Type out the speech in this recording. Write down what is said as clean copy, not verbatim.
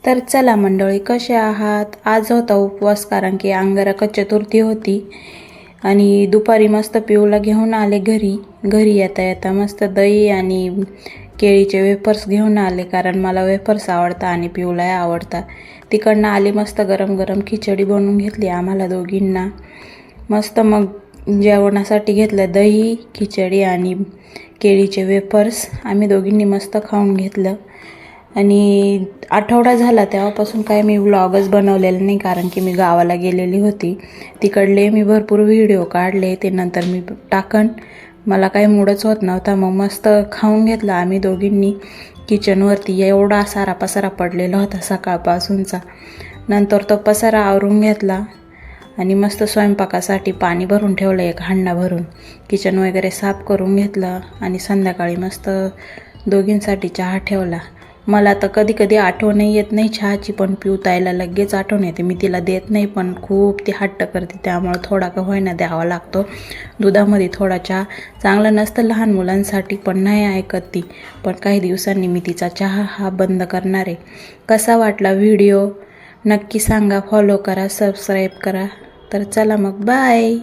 तर चला मंडळी, कसे आहात? आज होता उपवास, कारण की अंगारक चतुर्थी होती. आणि दुपारी मस्त पिऊला घेऊन आले घरी येता येता मस्त दही आणि केळीचे वेफर्स घेऊन आले, कारण मला वेफर्स आवडतात आणि पिऊलाही आवडतात. तिकडनं आली, मस्त गरम गरम खिचडी बनवून घेतली आम्हाला दोघींना. मस्त मग जेवणासाठी घेतलं दही, खिचडी आणि केळीचे वेफर्स. आम्ही दोघींनी मस्त खाऊन घेतलं. आणि आठवडा झाला तेव्हापासून काय मी व्लॉगच बनवलेला नाही, कारण की मी गावाला गेलेली होती. तिकडले मी भरपूर व्हिडिओ काढले, ते नंतर मी टाकन. मला काही मूडच होत नव्हता. मग मस्त खाऊन घेतलं आम्ही दोघींनी. किचनवरती एवढा सारा पसारा पडलेला होता सकाळपासूनचा. नंतर तो पसारा आवरून घेतला आणि मस्त स्वयंपाकासाठी पाणी भरून ठेवलं, एक हांडा भरून. किचन वगैरे साफ करून घेतलं आणि संध्याकाळी मस्त दोघींसाठी चहा ठेवला. मला तर कधी कधी आठवणही येत नाही चहाची, पण पिऊताईला लगेच आठवण येते. मी तिला देत नाही, पण खूप ती हट्ट करते, त्यामुळं थोडा का होईना द्यावा लागतो. दुधामध्ये थोडा चहा चांगलं नसतं लहान मुलांसाठी, पण नाही ऐकत ती. पण काही दिवसांनी मी तिचा चहा हा बंद करणार आहे. कसा वाटला व्हिडिओ नक्की सांगा. फॉलो करा, सबस्क्राईब करा. तर चला मग, बाय.